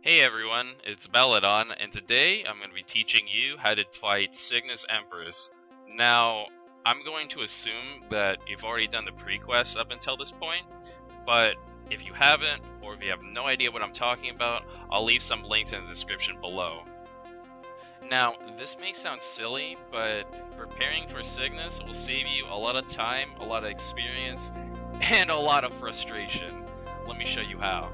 Hey everyone, it's Balodon, and today I'm going to be teaching you how to fight Cygnus Empress. Now, I'm going to assume that you've already done the pre-quest up until this point, but if you haven't, or if you have no idea what I'm talking about, I'll leave some links in the description below. Now, this may sound silly, but preparing for Cygnus will save you a lot of time, a lot of experience, and a lot of frustration. Let me show you how.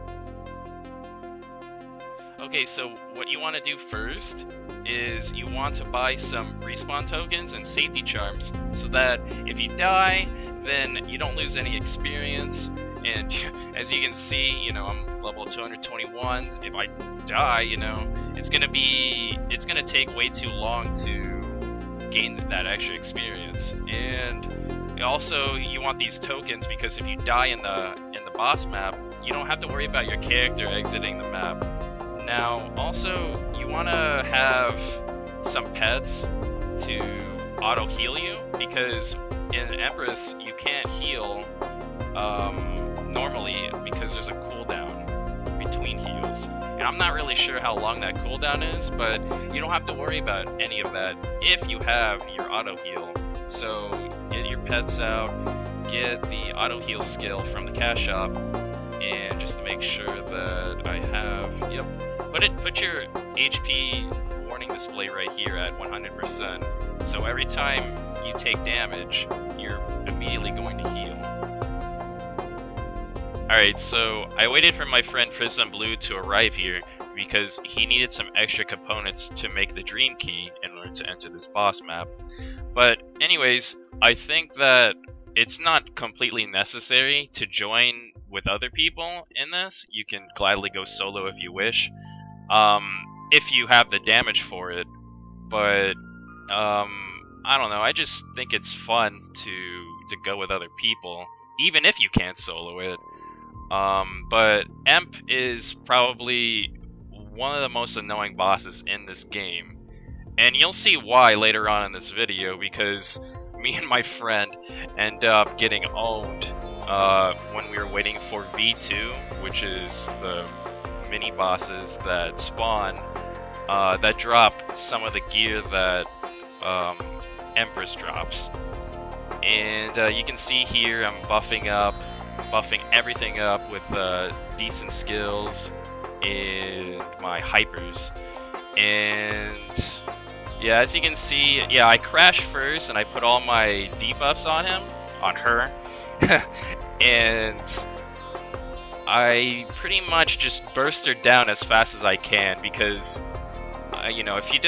Okay, so what you want to do first is you want to buy some respawn tokens and safety charms so that if you die, then you don't lose any experience. And as you can see, I'm level 221. If I die, it's gonna take way too long to gain that extra experience. And also, you want these tokens because if you die in the boss map, you don't have to worry about your character exiting the map. Now, also, you want to have some pets to auto-heal you, because in Empress, you can't heal normally because there's a cooldown between heals. And I'm not really sure how long that cooldown is, but you don't have to worry about any of that if you have your auto-heal. So, get your pets out, get the auto-heal skill from the cash shop, and just to make sure that I have, yep. Put your HP warning display right here at 100%. So every time you take damage, you're immediately going to heal. Alright, so I waited for my friend PrismBlue to arrive here because he needed some extra components to make the dream key in order to enter this boss map. But anyways, I think that it's not completely necessary to join with other people in this. You can gladly go solo if you wish. If you have the damage for it, but I don't know, I just think it's fun to go with other people, even if you can't solo it. But Emp is probably one of the most annoying bosses in this game, and you'll see why later on in this video, because me and my friend end up getting owned when we were waiting for V2, which is the mini bosses that spawn that drop some of the gear that Empress drops. And you can see here I'm buffing everything up with decent skills in my hypers. And yeah, as you can see, yeah, I crashed first and I put all my debuffs on her, and I pretty much just burst her down as fast as I can because, if you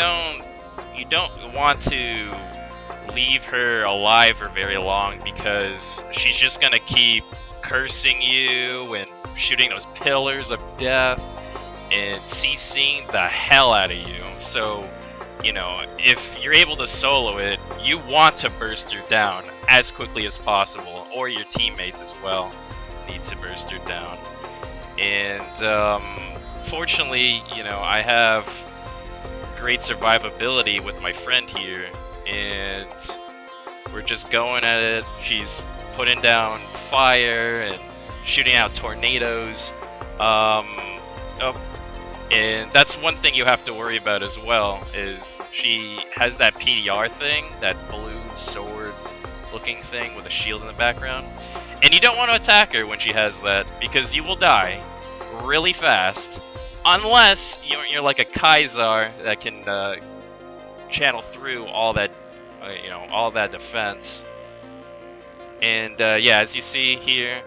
don't want to leave her alive for very long, because she's just gonna keep cursing you and shooting those pillars of death and CCing the hell out of you. So, if you're able to solo it, you want to burst her down as quickly as possible, or your teammates as well need to burst her down. And fortunately, I have great survivability with my friend here, and we're just going at it. She's putting down fire and shooting out tornadoes. And that's one thing you have to worry about as well, is she has that PDR thing, that blue sword looking thing with a shield in the background. And you don't want to attack her when she has that, because you will die really fast, unless you're like a Kaiser that can channel through all that, all that defense. And yeah, as you see here,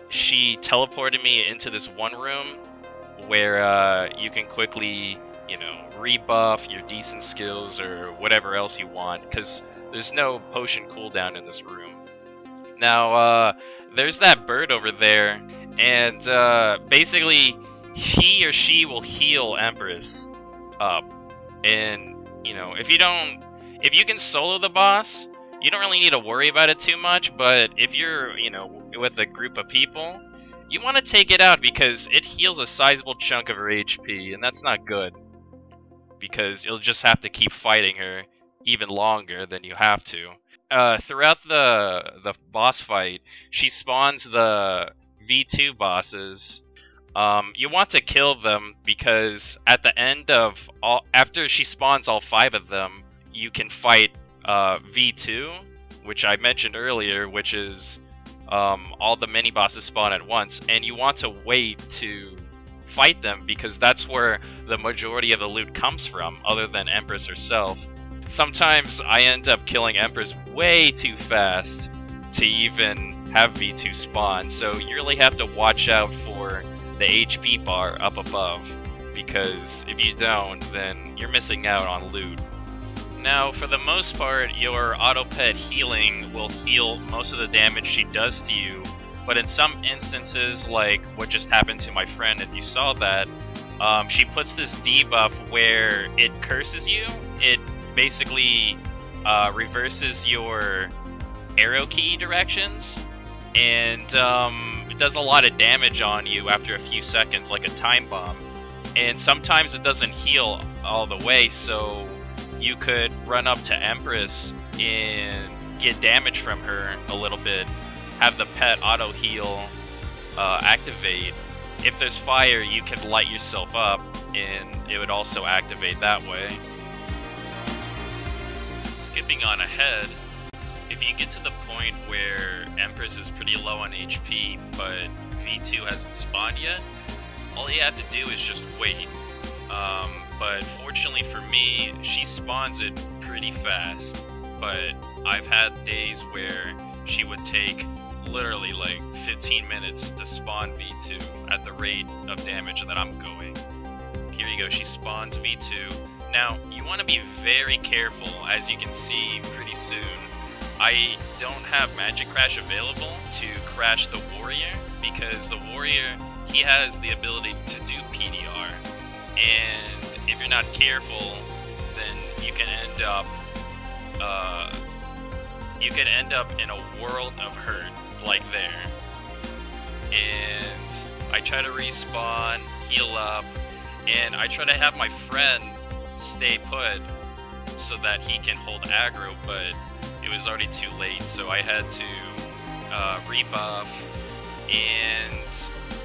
she teleported me into this one room where you can quickly, rebuff your decent skills or whatever else you want, because there's no potion cooldown in this room. Now, there's that bird over there, and basically, he or she will heal Empress up. And, if you can solo the boss, you don't really need to worry about it too much, but if you're, with a group of people, you want to take it out because it heals a sizable chunk of her HP, and that's not good, because you'll just have to keep fighting her even longer than you have to. Throughout the boss fight, she spawns the V2 bosses You want to kill them because at the end of after she spawns all 5 of them, you can fight V2, which I mentioned earlier, which is all the mini bosses spawn at once, and you want to wait to fight them because that's where the majority of the loot comes from, other than Empress herself. Sometimes I end up killing Empress way too fast to even have V2 spawn, so you really have to watch out for the HP bar up above, because if you don't, then you're missing out on loot. Now, for the most part, your auto pet healing will heal most of the damage she does to you, but in some instances, like what just happened to my friend, if you saw that, she puts this debuff where it curses you. It basically reverses your arrow key directions, and it does a lot of damage on you after a few seconds, like a time bomb. And sometimes it doesn't heal all the way, so you could run up to Empress and get damage from her a little bit, have the pet auto heal activate. If there's fire, you can light yourself up, and it would also activate that way. Skipping on ahead, if you get to the point where Empress is pretty low on HP, but V2 hasn't spawned yet, all you have to do is just wait. But fortunately for me, she spawns it pretty fast, but I've had days where she would take literally like 15 minutes to spawn V2 at the rate of damage that I'm going. Here you go, she spawns V2. Now, you want to be very careful, as you can see pretty soon. I don't have Magic Crash available to crash the Warrior, because the Warrior, he has the ability to do PDR. And if you're not careful, then you can end up in a world of hurt, like there. And I try to respawn, heal up, and I try to have my friend stay put so that he can hold aggro, but it was already too late, so I had to rebuff, and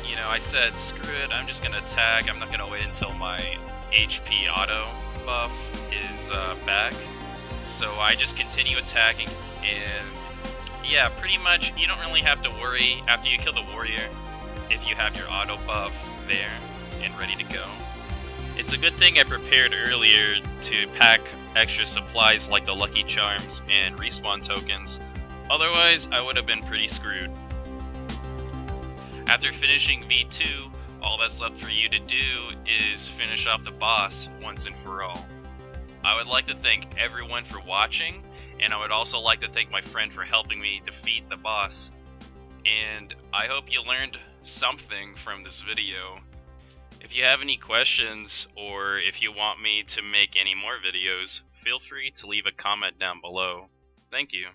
you know, I said, screw it, I'm just gonna attack. I'm not gonna wait until my HP auto buff is back. So I just continue attacking, and yeah, pretty much you don't really have to worry after you kill the warrior if you have your auto buff there and ready to go. It's a good thing I prepared earlier to pack extra supplies like the Lucky Charms and respawn tokens, otherwise I would have been pretty screwed. After finishing V2, all that's left for you to do is finish off the boss once and for all. I would like to thank everyone for watching, and I would also like to thank my friend for helping me defeat the boss. And I hope you learned something from this video. If you have any questions, or if you want me to make any more videos, feel free to leave a comment down below. Thank you.